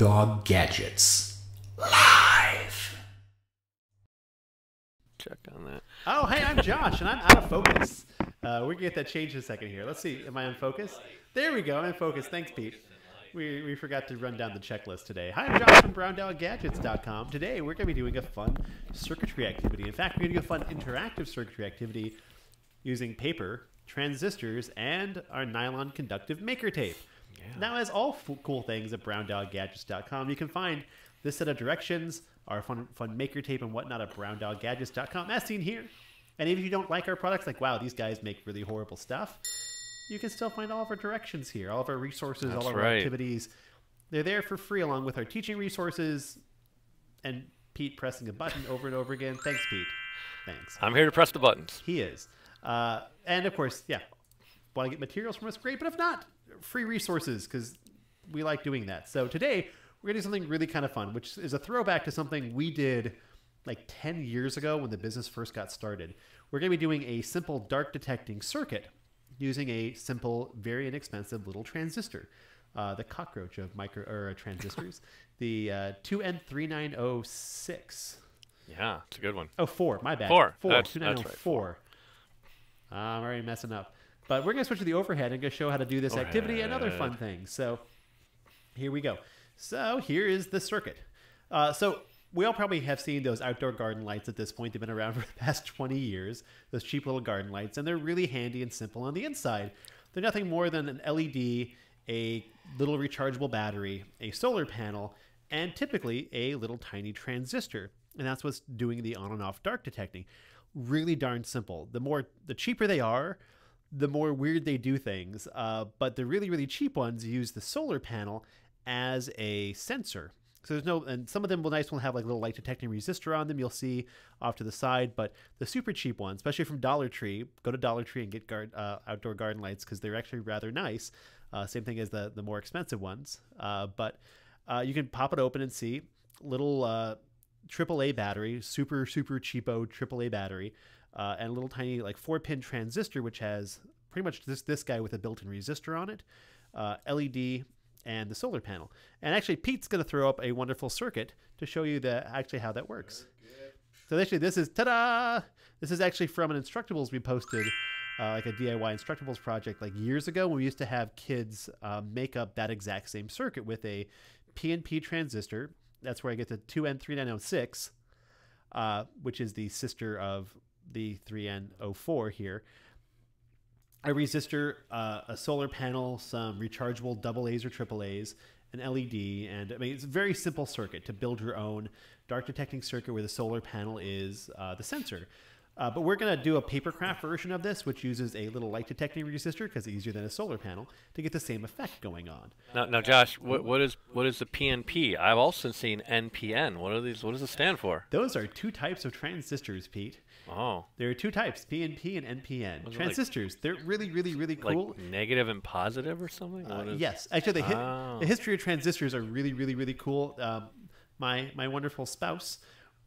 Dog Gadgets. Live! Check on that. Oh, hey, I'm Josh, and I'm out of focus. We're going to get that changed in a second here. Let's see. Am I in focus? There we go. I'm in focus. Thanks, Pete. We forgot to run down the checklist today. Hi, I'm Josh from BrownDogGadgets.com. Today, we're going to be doing a fun circuitry activity. In fact, we're going to do a fun interactive circuitry activity using paper, transistors, and our nylon conductive maker tape. Yeah. Now, as all cool things at BrownDogGadgets.com, you can find this set of directions, our fun maker tape and whatnot at BrownDogGadgets.com, as seen here. And even if you don't like our products, like, wow, these guys make really horrible stuff, you can still find all of our directions here, all of our resources, all of our activities. They're there for free, along with our teaching resources and Pete pressing a button over and over again. Thanks, Pete. Thanks. I'm here to press the buttons. He is. And, of course, yeah, want to get materials from us? Great. But if not, free resources, because we like doing that. So today, we're going to do something really kind of fun, which is a throwback to something we did like 10 years ago when the business first got started. We're going to be doing a simple dark detecting circuit using a simple, very inexpensive little transistor, the cockroach of transistors, the 2N3906. Yeah, it's a good one. Oh, 4, my bad. 4. 2904. I'm already messing up. But we're going to switch to the overhead and go show how to do this activity and other fun things. So here we go. So here is the circuit. So we all probably have seen those outdoor garden lights at this point. They've been around for the past 20 years, those cheap little garden lights, and they're really handy and simple on the inside. They're nothing more than an LED, a little rechargeable battery, a solar panel, and typically a little tiny transistor. And that's what's doing the on and off dark detecting. Really darn simple. The cheaper they are, the more weird they do things. But the really, really cheap ones use the solar panel as a sensor. So and some of them will have like a little light detecting resistor on them, you'll see off to the side. But the super cheap ones, especially from Dollar Tree, go to Dollar Tree and get outdoor garden lights, because they're actually rather nice. Same thing as the more expensive ones. But you can pop it open and see little AAA battery, super cheapo AAA battery, and a little tiny like 4-pin transistor, which has pretty much this guy with a built-in resistor on it, LED, and the solar panel. And actually, Pete's going to throw up a wonderful circuit to show you actually how that works. So actually, this is, ta-da! This is actually from an Instructables we posted, like a DIY Instructables project like years ago, when we used to have kids make up that exact same circuit with a PNP transistor. That's where I get the 2N3906, which is the sister of the 3N04 here. A resistor, a solar panel, some rechargeable AA's or AAA's, an LED, and I mean, it's a very simple circuit to build your own dark detecting circuit where the solar panel is the sensor. But we're going to do a papercraft version of this, which uses a little light detecting resistor, because it's easier than a solar panel, to get the same effect going on. Now, Josh, what is the PNP? I've also seen NPN. What are these? What does it stand for? Those are two types of transistors, Pete. Oh. There are two types, PNP and NPN. Transistors, they're really, really, really cool. Like negative and positive or something? Yes. Actually, the history of transistors are really, really, really cool. My wonderful spouse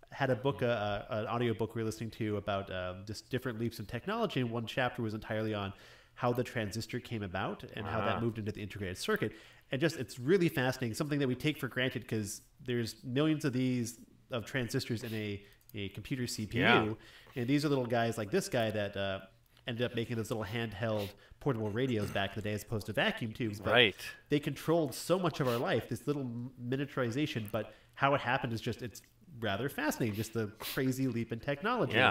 had a book, an audio book we were listening to about just different leaps in technology, and one chapter was entirely on how the transistor came about and how that moved into the integrated circuit. And just, it's really fascinating, something that we take for granted because there's millions of transistors in a computer CPU, and these are little guys like this guy that ended up making those little handheld portable radios back in the day, as opposed to vacuum tubes. But they controlled so much of our life, this little miniaturization, but how it happened is just, it's rather fascinating, just the crazy leap in technology.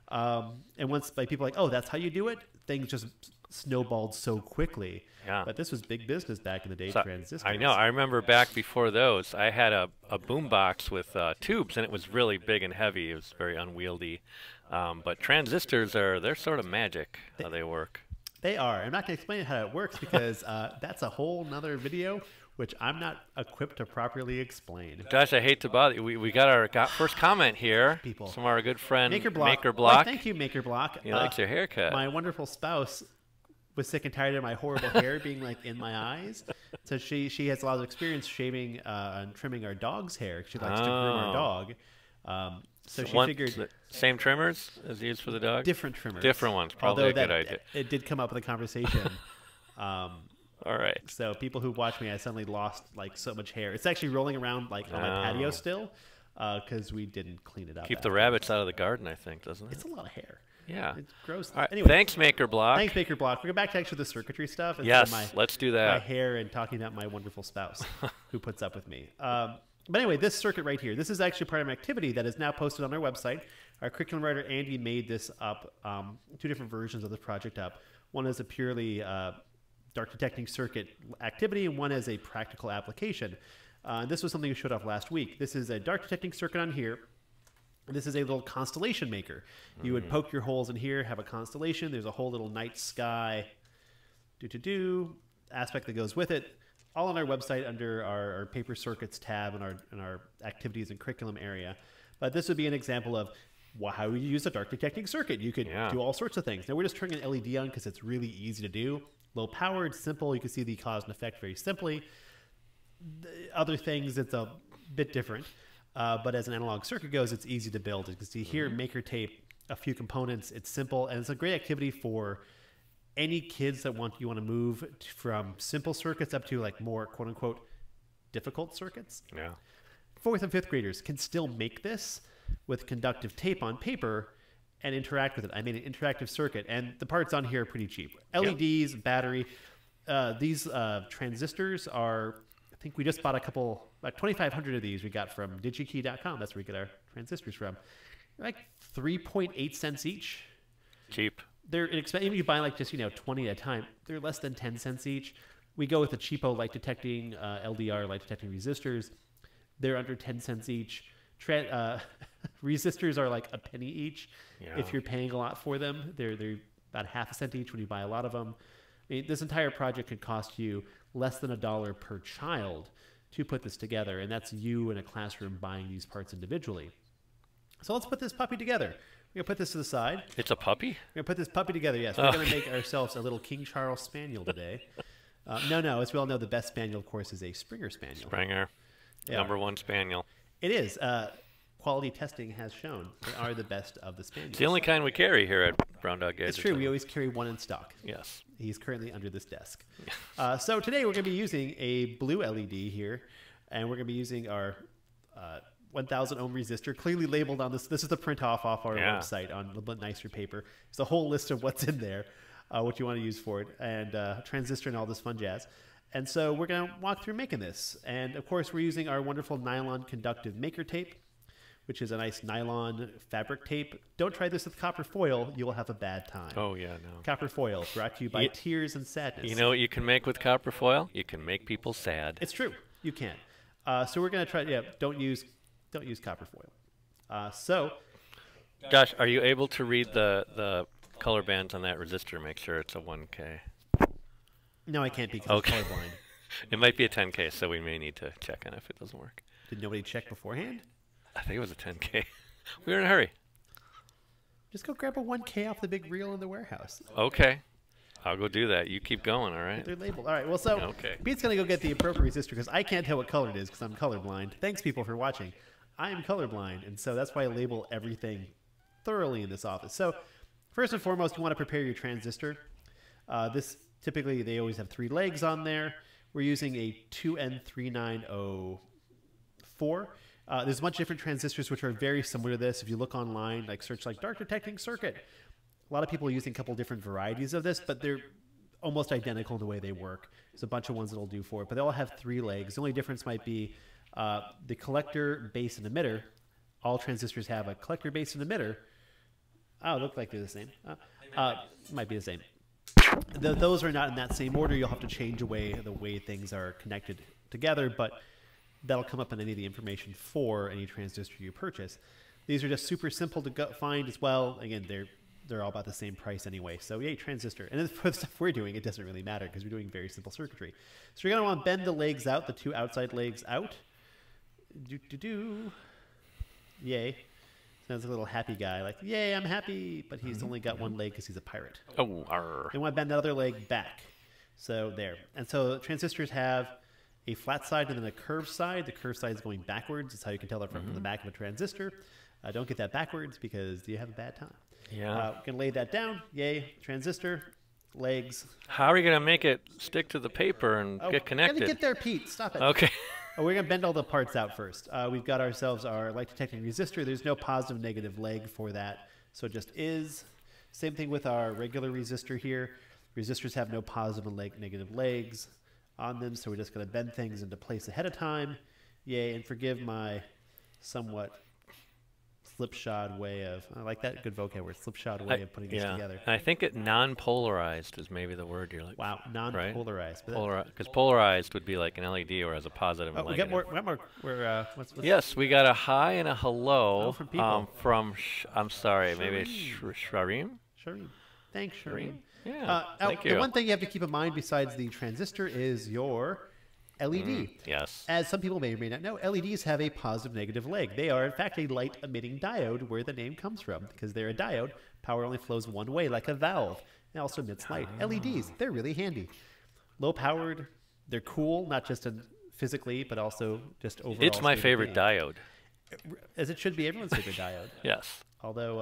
And once people are like, oh, that's how you do it, things just snowballed so quickly. But this was big business back in the day, transistors. I know. I remember back before those, I had a boom box with tubes, and it was really big and heavy. It was very unwieldy. But transistors they're sort of magic, how they work. They are. I'm not going to explain how it works, because that's a whole nother video, which I'm not equipped to properly explain. Josh, I hate to bother you. We got our first comment here from our good friend Maker Block. Thank you, Maker Block. He likes your haircut. My wonderful spouse was sick and tired of my horrible hair being like in my eyes, so she has a lot of experience shaving and trimming our dog's hair. She likes to groom our dog. So she figured same trimmers as used for the dog. Different trimmers. Different ones. Probably a good idea. It did come up in the conversation. All right. So people who watch me, I suddenly lost like so much hair. It's actually rolling around like on my patio still because we didn't clean it up. Keep the rabbits out of the garden, I think, doesn't it? It's a lot of hair. Yeah. It's gross. All right. Anyway, Thanks, Maker Block. thanks, Baker Block. We're going back to actually the circuitry stuff. Yes, Instead of let's do my that. hair and talking about my wonderful spouse who puts up with me. But anyway, this circuit right here, this is actually part of an activity that is now posted on our website. Our curriculum writer, Andy, made this up, 2 different versions of this project up. One is a purely dark detecting circuit activity, and one is a practical application. This was something we showed off last week. This is a dark detecting circuit on here. And this is a little constellation maker. You would poke your holes in here, have a constellation. There's a whole little night sky aspect that goes with it. All on our website under our paper circuits tab and our activities and curriculum area. But this would be an example of how you use a dark detecting circuit. You could do all sorts of things. Now we're just turning an LED on because it's really easy to do. Low powered, simple. You can see the cause and effect very simply. The other things, it's a bit different. But as an analog circuit goes, it's easy to build. You can see here, maker tape, a few components. It's simple, and it's a great activity for any kids that you want to move from simple circuits up to like more quote unquote difficult circuits. Yeah. 4th and 5th graders can still make this with conductive tape on paper and interact with it. I made an interactive circuit, and the parts on here are pretty cheap. LEDs, battery. These transistors are, I think we just bought about 2,500 of these we got from digikey.com. That's where we get our transistors from. They're like 3.8 cents each. Cheap. They're inexpensive. Even if you buy like just 20 at a time, they're less than 10 cents each. We go with the cheapo light detecting LDR light detecting resistors. They're under 10 cents each. Resistors are like a penny each. Yeah. If you're paying a lot for them, they're about half a cent each when you buy a lot of them. I mean, this entire project could cost you less than $1 per child to put this together, and that's you in a classroom buying these parts individually. So let's put this puppy together. We're going to put this to the side. It's a puppy? We're going to put this puppy together, yes. We're going to make ourselves a little King Charles Spaniel today. No, as we all know, the best Spaniel, of course, is a Springer Spaniel. Springer. Yeah. #1 Spaniel. It is. Quality testing has shown they are the best of the Spaniels. It's the only kind we carry here at Brown Dog Gadgets. It's true. We always carry one in stock. Yes. He's currently under this desk. So today we're going to be using a blue LED here, and we're going to be using our 1,000 ohm resistor, clearly labeled on this. This is the print off our website on a little bit nicer paper. There's a whole list of what's in there, what you want to use for it, and transistor and all this fun jazz. And so we're going to walk through making this. And of course, we're using our wonderful nylon conductive maker tape, which is a nice nylon fabric tape. Don't try this with copper foil. You will have a bad time. Oh, yeah, no. Copper foil, brought to you by Tears and Sadness. You know what you can make with copper foil? You can make people sad. It's true. You can. So we're going to try, don't use copper foil. Josh, are you able to read the color bands on that resistor? Make sure it's a 1K. No, I can't because I'm colorblind. It might be a 10K, so we may need to check on it if it doesn't work. Did nobody check beforehand? I think it was a 10K. We were in a hurry. Just go grab a 1K off the big reel in the warehouse. Okay. I'll go do that. You keep going, all right? They're labeled. All right, well, so Pete's going to go get the appropriate resistor because I can't tell what color it is because I'm colorblind. Thanks, people, for watching. I am colorblind, and so that's why I label everything thoroughly in this office. So first and foremost, you want to prepare your transistor. This typically, they always have 3 legs on there. We're using a 2N3904. There's a bunch of different transistors which are very similar to this. If you look online, like search like dark detecting circuit, a lot of people are using a couple different varieties of this, but they're almost identical in the way they work. There's a bunch of ones that'll do for it, but they all have 3 legs. The only difference might be the collector, base, and emitter. All transistors have a collector, base, and emitter. Oh, it looks like they're the same. Might be the same. Those are not in that same order. You'll have to change the way things are connected together, but that'll come up in any of the information for any transistor you purchase. These are just super simple to find as well. Again, they're all about the same price anyway. So yay, transistor. And then for the stuff we're doing, it doesn't really matter because we're doing very simple circuitry. So you're going to want to bend the legs out, the 2 outside legs out. Yay. Sounds like a little happy guy, like, yay, I'm happy. But he's only got 1 leg because he's a pirate. Oh, arr. You want to bend the other leg back. So there. And so transistors have a flat side and then a curved side. The curved side is going backwards. That's how you can tell the front from the back of a transistor. Don't get that backwards because you have a bad time. Yeah. We're going to lay that down. Yay, transistor. legs. How are you going to make it stick to the paper and get connected? Gotta get there, Pete. Stop it. Okay. Oh, we're going to bend all the parts out first. We've got ourselves our light detecting resistor. There's no positive negative leg for that, so it just is. Same thing with our regular resistor here. Resistors have no positive and negative legs on them, so we're just going to bend things into place ahead of time. Yay, and forgive my somewhat slipshod way of, I like that good vocab word, slipshod way of putting this together. And I think it non-polarized is maybe the word you're like. Wow, non-polarized. Right? Because polarized would be like an LED or has a positive and we negative. got more. What's yes, we got a hi and a hello from people. I'm sorry, maybe it's Sharim? Shireen. Thanks, Shireen. Yeah, thank you. The one thing you have to keep in mind besides the transistor is your LED. Yes. As some people may or may not know, LEDs have a positive negative leg. They are, in fact, a light emitting diode, where the name comes from. Because they're a diode, power only flows one way, like a valve. It also emits light. LEDs, they're really handy. Low powered, they're cool, not just physically, but also just overall. It's my favorite diode. As it should be everyone's favorite diode. Yes. Although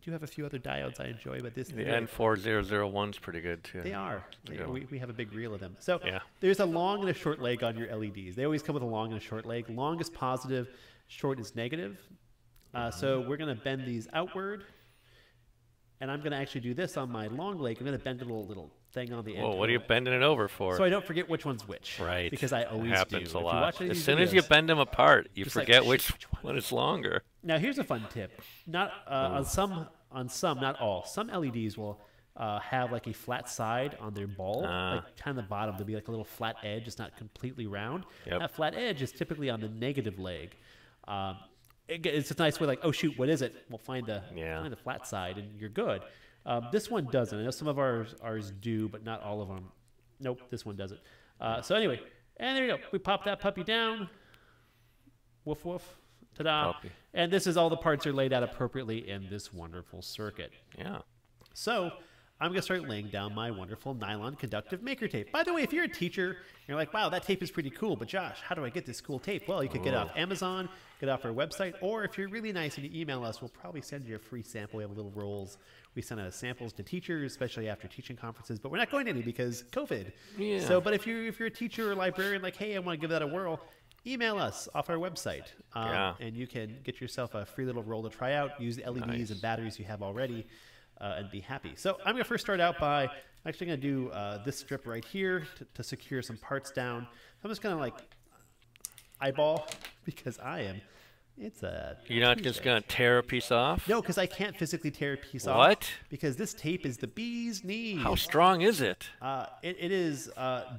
I do have a few other diodes I enjoy, but this the N4001's pretty good too. They are. We have a big reel of them. So there's a long and a short leg on your LEDs. They always come with a long and a short leg. Long is positive, short is negative. So we're going to bend these outward, and I'm going to actually do this on my long leg. I'm going to bend a little thing on the end. Whoa, what are you bending it over for? So I don't forget which one's which. Right. Because I always happens do. a lot. As soon videos, as you bend them apart, you forget like, which one is longer. Now here's a fun tip. Not on some, not all. Some LEDs will have like a flat side on their bulb, like kind of the bottom. There'll be like a little flat edge. It's not completely round. Yep. That flat edge is typically on the negative leg. It's a nice way, like, oh shoot, what is it? We'll find the flat side, and you're good. This one doesn't. I know some of ours do, but not all of them. Nope, this one doesn't. So anyway, and there you go. We pop that puppy down. Woof woof. Ta-da. Puppy. And this is all the parts are laid out appropriately in this wonderful circuit. Yeah. So I'm going to start laying down my wonderful nylon conductive maker tape. By the way, if you're a teacher, you're like, wow, that tape is pretty cool, but Josh, how do I get this cool tape? Well, you could get it off Amazon, get it off our website, or if you're really nice and you email us, we'll probably send you a free sample. We have little rolls. We send out samples to teachers, especially after teaching conferences, but we're not going to any because COVID. Yeah. So, but if you're a teacher or librarian, like, hey, I want to give that a whirl, email us off our website, and you can get yourself a free little roll to try out. Use the LEDs and batteries you have already, and be happy. So I'm going to first start out by actually going to do this strip right here to secure some parts down. I'm just going to like eyeball because it's a You're not just going to tear a piece off? No, because I can't physically tear a piece off. What? Because this tape is the bee's knees. How strong is it? It is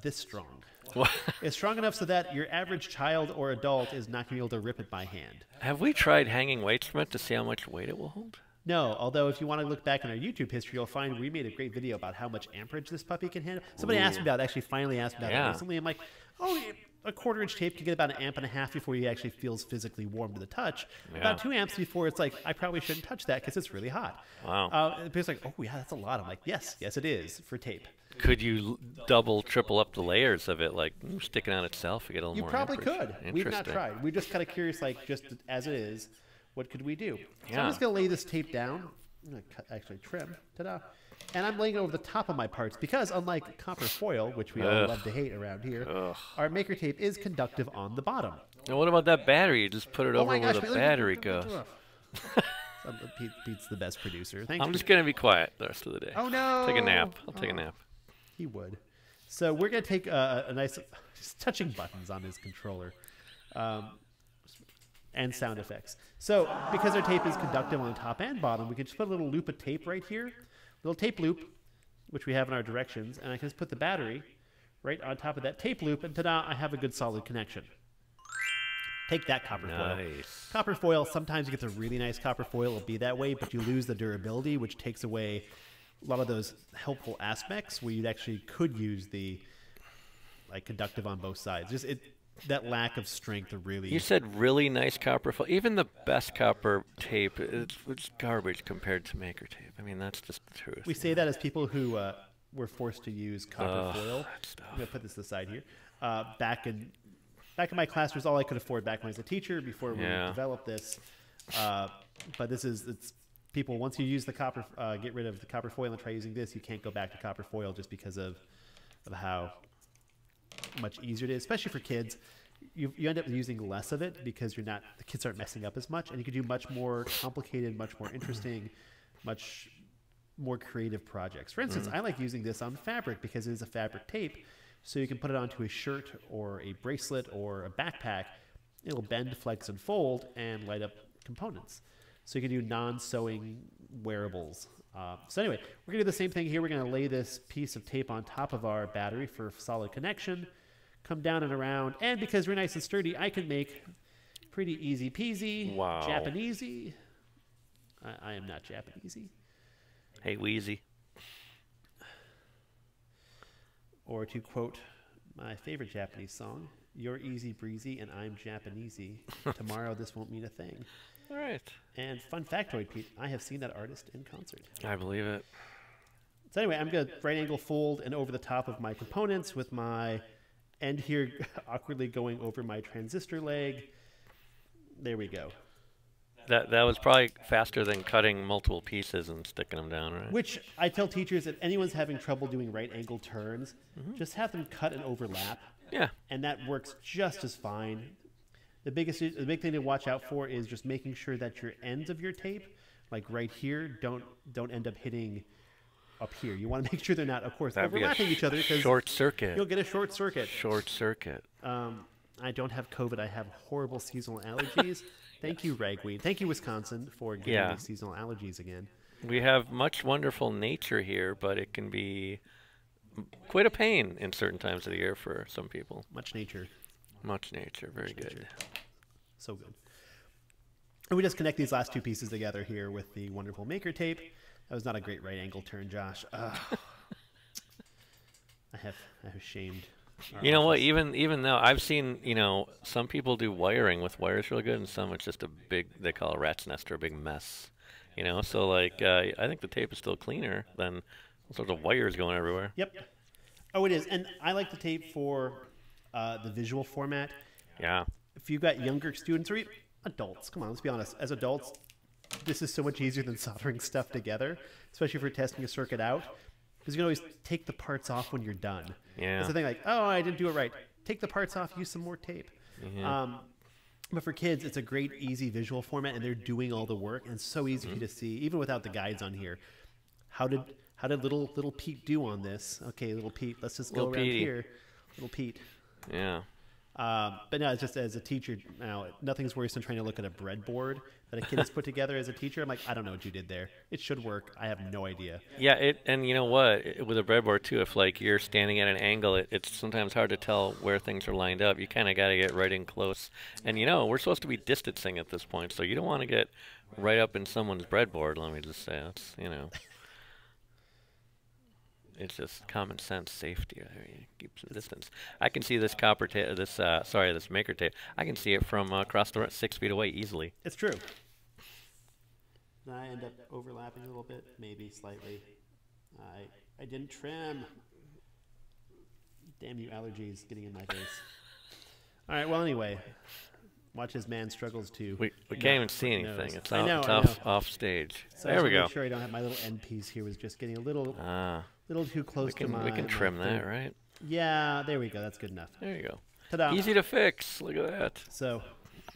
this strong. What? It's strong enough so that your average child or adult is not going to be able to rip it by hand. Have we tried hanging weights from it to see how much weight it will hold? No, although if you want to look back in our YouTube history, you'll find we made a great video about how much amperage this puppy can handle. Somebody asked me about it, actually finally asked me about it recently. I'm like, oh, a quarter-inch tape can get about 1.5 amps before he actually feels physically warm to the touch. About 2 amps before it's like, I probably shouldn't touch that because it's really hot. Wow. And people's like, oh, yeah, that's a lot. I'm like, yes, it is for tape. Could you double, triple up the layers of it, like sticking on itself to get a little You more probably amperage? could. We've not tried. We're just kind of curious, like, just as it is, what could we do? So Yeah. I'm just going to lay this tape down. I'm going to actually trim. Ta-da. And I'm laying it over the top of my parts because unlike copper foil, which we all love to hate around here, our maker tape is conductive on the bottom. Now what about that battery? You just put it over where the battery goes. Pete's the best producer. Thanks. I'm just going to be quiet the rest of the day. Oh, no. Take a nap. I'll take a nap. He would. So we're going to take a nice, just touching buttons on his controller. And sound effects. So because our tape is conductive on the top and bottom, we can just put a little loop of tape right here, little tape loop, which we have in our directions, and I can just put the battery right on top of that tape loop, and ta-da, I have a good solid connection. Take that, copper foil. Copper foil, sometimes you get the really nice copper foil, it'll be that way, but you lose the durability, which takes away a lot of those helpful aspects where you actually could use the like conductive on both sides. Just that lack of strength really. You said really nice copper foil. Even the best copper tape, it's garbage compared to maker tape. I mean, that's just the truth. We say that as people who were forced to use copper foil. I'm going to put this aside here. Back in my class was all I could afford back when I was a teacher before we developed this. But it's people, once you use the copper, get rid of the copper foil and try using this, you can't go back to copper foil just because of how much easier it is, especially for kids. You end up using less of it because the kids aren't messing up as much, and you can do much more complicated, much more interesting, much more creative projects. For instance, I like using this on fabric because it is a fabric tape, so you can put it onto a shirt or a bracelet or a backpack. It'll bend, flex, and fold and light up components. So you can do non-sewing wearables. So anyway, we're going to do the same thing here. We're going to lay this piece of tape on top of our battery for solid connection, come down and around, and because we're nice and sturdy, I can make pretty easy peasy, wow. Japanesey. I am not Japanesey. Hey, Wheezy. Or to quote my favorite Japanese song, "You're easy breezy and I'm Japanesey. Tomorrow this won't mean a thing." All right. And fun factoid, Pete, I have seen that artist in concert. I believe it. So anyway, I'm going to right angle fold and over the top of my components with my end here awkwardly going over my transistor leg. There we go. That was probably faster than cutting multiple pieces and sticking them down, right? Which I tell teachers, if anyone's having trouble doing right angle turns, just have them cut and overlap. Yeah. And that works just as fine. The big thing to watch out for is just making sure that your ends of your tape, like right here, don't end up hitting up here. You want to make sure they're not, of course, overlapping each other, because short circuit. You'll get a short circuit. Short circuit. I don't have COVID. I have horrible seasonal allergies. Thank you, ragweed. Thank you, Wisconsin, for giving me seasonal allergies again. We have much wonderful nature here, but it can be quite a pain in certain times of the year for some people. Much nature. Much nature. Very good. Nature. So good. And we just connect these last two pieces together here with the wonderful maker tape. That was not a great right angle turn, Josh. I have shamed. You know what? Even though I've seen, some people do wiring with wires really good, and some it's just a big, they call it a rat's nest or a big mess. So like I think the tape is still cleaner than all sorts of wires going everywhere. Yep. Oh, it is. And I like the tape for the visual format. Yeah. If you've got younger students or even adults, come on, let's be honest. As adults, this is so much easier than soldering stuff together, especially if you're testing a circuit out. Because you can always take the parts off when you're done. Yeah. That's the thing, like, oh, I didn't do it right. Take the parts off, use some more tape. But for kids, it's a great, easy visual format, and they're doing all the work, and it's so easy for you to see, even without the guides on here. How did little Pete do on this? Okay, little Pete, let's just go around here. Little Pete. Yeah. But no, it's just as a teacher now, nothing's worse than trying to look at a breadboard that a kid has put together as a teacher. I'm like, I don't know what you did there. It should work. I have no idea. Yeah, and you know what? With a breadboard too, if like you're standing at an angle, it's sometimes hard to tell where things are lined up. You kind of got to get right in close. And we're supposed to be distancing at this point, so you don't want to get right up in someone's breadboard. Let me just say, it's It's just common sense, safety. Keep some distance. I can see this this maker tape. I can see it from across the 6 feet away easily. It's true. I end up overlapping a little bit, maybe slightly. I didn't trim. Damn you, allergies getting in my face. All right. Well, anyway, watch as man struggles to. We can't even see anything. It's off stage. So there we go. Make sure I don't have my little end piece here. Was just getting a little too close to my. We can trim that, right? Yeah, there we go. That's good enough. There you go. Ta-da. Easy to fix. Look at that. So,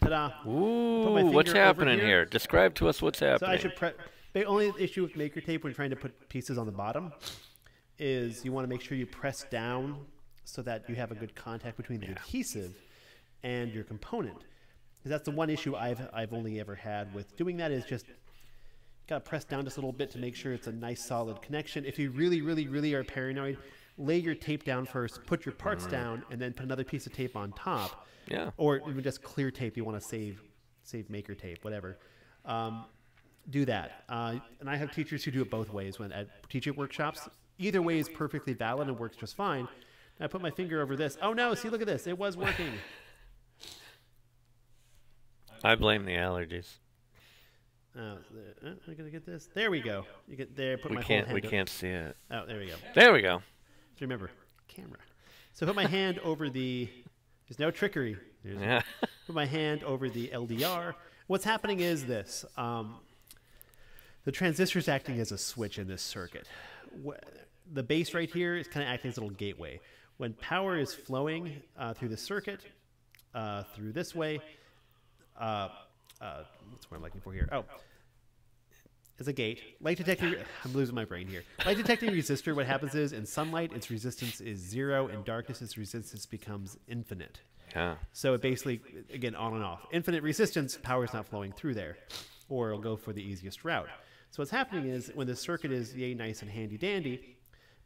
ta-da. Ooh, what's happening here? Describe to us what's happening. So the only issue with maker tape when you're trying to put pieces on the bottom is you want to make sure you press down so that you have a good contact between the adhesive and your component. Because that's the one issue I've only ever had with doing that is just got to press down just a little bit to make sure it's a nice solid connection. If you really, really, really are paranoid, lay your tape down first, put your parts down, and then put another piece of tape on top. Yeah. Or even just clear tape. You want to save maker tape, whatever. Do that. And I have teachers who do it both ways when at teaching workshops. Either way is perfectly valid and works just fine. And I put my finger over this. Oh no! See, look at this. It was working. I blame the allergies. I'm gonna get this. There we go. You get there. Put my whole hand. We can't see it. Oh, there we go. There we go. Just remember, camera. So put my hand over the. There's no trickery. Put my hand over the LDR. What's happening is this. The transistor is acting as a switch in this circuit. The base right here is kind of acting as a little gateway. When power is flowing through the circuit, through this way, what's what I'm looking for here? Oh, as a gate. Light detecting, I'm losing my brain here. Light detecting resistor, what happens is in sunlight, its resistance is 0. In darkness, its resistance becomes infinite. Yeah. So it basically, again, on and off. Infinite resistance, power is not flowing through there. Or it'll go for the easiest route. So what's happening is when the circuit is yay nice and handy dandy,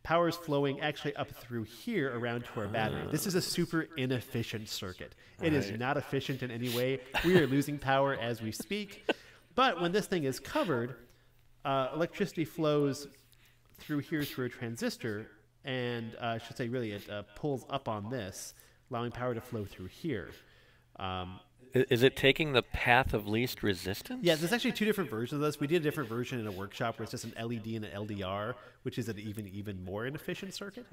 power is flowing actually up through here around to our battery. This is a super inefficient circuit. It is not efficient in any way. We are losing power as we speak. But when this thing is covered, electricity flows through here through a transistor, and I should say really it pulls up on this, allowing power to flow through here. Is it taking the path of least resistance? Yeah, there's actually 2 different versions of this. We did a different version in a workshop where it's just an LED and an LDR, which is an even more inefficient circuit.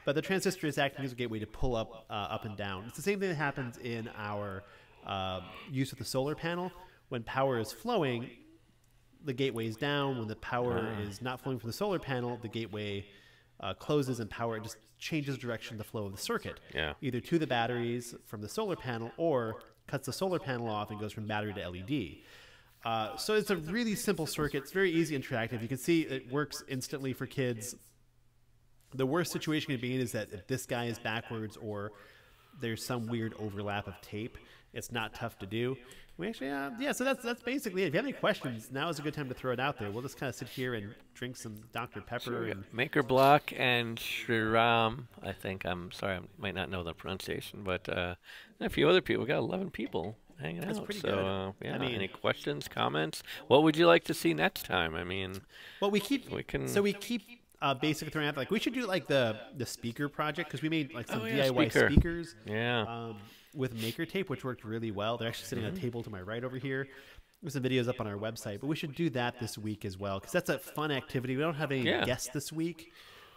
But the transistor is acting as a gateway to pull up and down. It's the same thing that happens in our use of the solar panel. When power is flowing, the gateway is down. When the power is not flowing from the solar panel, the gateway closes and power just changes direction the flow of the circuit. Yeah. Either to the batteries from the solar panel or cuts the solar panel off and goes from battery to LED. So it's a really simple circuit. It's very easy interactive. You can see it works instantly for kids. The worst situation could be is that if this guy is backwards or there's some weird overlap of tape, it's not tough to do. We actually, yeah, so that's basically it. If you have any questions, now is a good time to throw it out there. We'll just kind of sit here and drink some Dr. Pepper. And Maker Block and Shriram, I think. I'm sorry, I might not know the pronunciation, but a few other people. We got 11 people hanging out. That's pretty good. Yeah, I mean, any questions, comments? What would you like to see next time? I mean, well, we keep basically throwing out, like, we should do like the speaker project, because we made like some DIY speakers. Yeah. With Maker Tape, which worked really well. They're actually sitting on a table to my right over here. There's some videos up on our website, but we should do that this week as well, because that's a fun activity. We don't have any guests this week,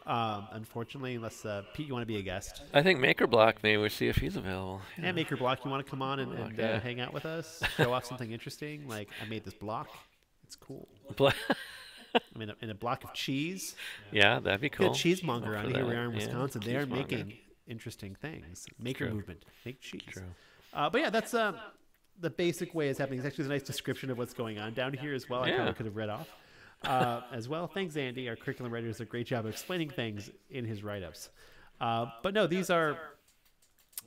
unfortunately, unless, Pete, you want to be a guest? I think Maker Block, maybe we'll see if he's available. Yeah, Maker Block, you want to come on and hang out with us? Show off something interesting? Like, I made this block. It's cool. I mean, in a block of cheese. Yeah, that'd be cool. Good cheesemonger on here. We are in Wisconsin. They are making interesting things. Maker movement. Make cheese. True. But yeah, that's the basic way it's happening. It's actually a nice description of what's going on down here as well. I probably could have read off as well. Thanks, Andy. Our curriculum writer does a great job of explaining things in his write-ups. But no, these are...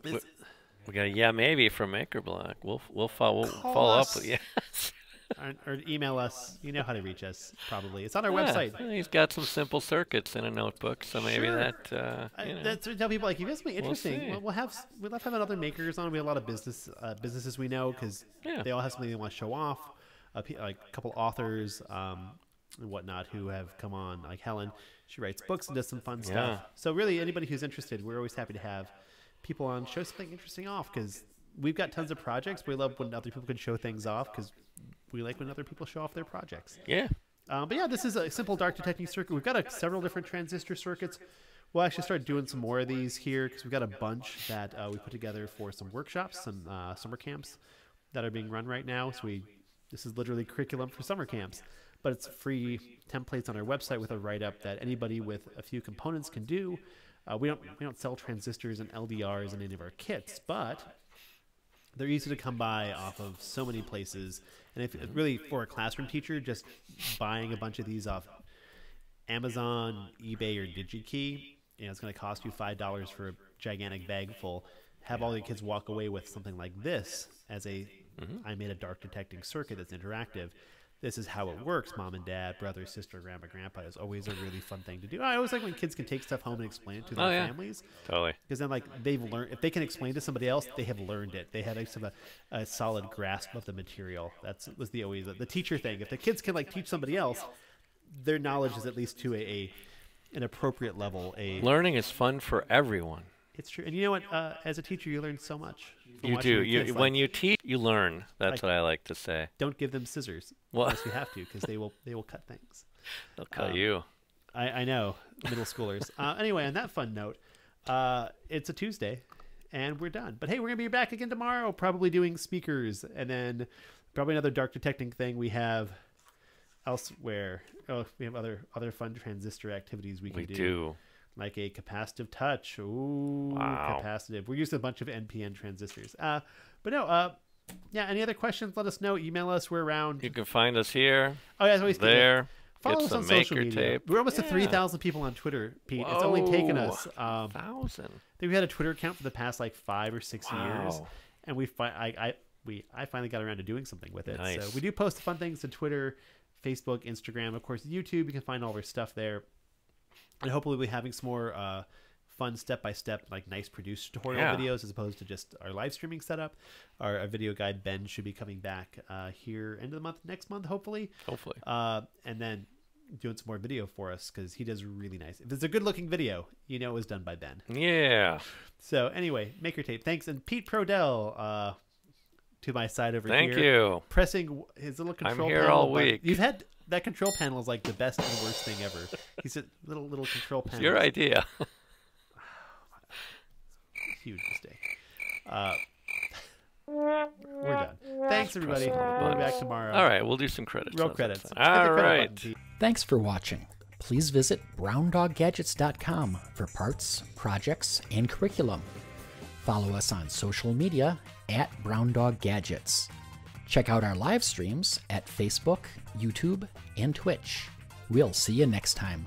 We got a maybe from Maker Block. We'll follow up with or email us. You know how to reach us, probably. It's on our website. He's got some simple circuits in a notebook, so maybe that's to tell people, like, if you have something interesting, we'll have other makers on. We have a lot of businesses we know, because they all have something they want to show off. Like a couple authors and whatnot who have come on, like Helen. She writes books and does some fun stuff. So really, anybody who's interested, we're always happy to have people on, show something interesting off, because we've got tons of projects. We love when other people can show things off, because we like when other people show off their projects. Yeah. But yeah, this is a simple dark detecting circuit. We've got several different transistor circuits. We'll actually start doing some more of these here, because we've got a bunch that we put together for some workshops, some summer camps that are being run right now. So this is literally curriculum for summer camps, but it's free templates on our website with a write-up that anybody with a few components can do. We don't sell transistors and LDRs in any of our kits, but they're easy to come by off of so many places. And if really for a classroom teacher, just buying a bunch of these off Amazon, eBay, or DigiKey, it's going to cost you $5 for a gigantic bag full. Have all your kids walk away with something like this as I made a dark detecting circuit that's interactive. This is how it works, mom and dad, brother, sister, grandma, grandpa. Is always a really fun thing to do. I always like when kids can take stuff home and explain it to their families. Totally. Because then, like, they've learned, if they can explain to somebody else, they have learned it. They have a solid grasp of the material. Was the teacher thing. If the kids can, like, teach somebody else, their knowledge is at least to an appropriate level. Learning is fun for everyone. It's true. And you know what? As a teacher, you learn so much. You do. When you teach, you learn. That's what I like to say. Don't give them scissors. Well, unless you have to, because they will cut things. They'll cut you. I know, middle schoolers. Anyway, on that fun note, it's a Tuesday, and we're done. But hey, we're going to be back again tomorrow, probably doing speakers, and then probably another dark detecting thing. We have elsewhere. Oh, we have other fun transistor activities we can We do. like a capacitive touch. Ooh, Wow. capacitive. We're using a bunch of NPN transistors. But no, yeah, any other questions, let us know. Email us. We're around. You can find us here, Oh, yeah, as always, there. follow Get us some on social maker media. tape. We're almost at Yeah. 3,000 people on Twitter, Pete. It's only taken Whoa, us. I 1,000. think we had a Twitter account for the past like 5 or 6 years, Wow. and I finally got around to doing something with it. So Nice. we do post fun things to Twitter, Facebook, Instagram, of course, YouTube. You can find all of our stuff there, and hopefully we'll be having some more fun step-by-step, like nice produced tutorial Yeah. videos as opposed to just our live streaming setup. Our video guy Ben should be coming back here end of the month, next month, hopefully. Hopefully. And then doing some more video for us because he does really nice. If it's a good-looking video, you know it was done by Ben. Yeah. So anyway, Maker Tape. Thanks. And Pete Prodell to my side over Thank here. you. Pressing his little control here panel. all but week. You've had that control panel is like the best and worst thing ever. He's a little control panel. It's your idea. Huge mistake. We're done. Thanks, everybody. We'll be back tomorrow. All right, we'll do some credits. Roll How's that credits. sound? Hit the All credit right. button, Pete. Thanks for watching. Please visit browndoggadgets.com for parts, projects, and curriculum. Follow us on social media at browndoggadgets. Check out our live streams at Facebook, YouTube, and Twitch. We'll see you next time.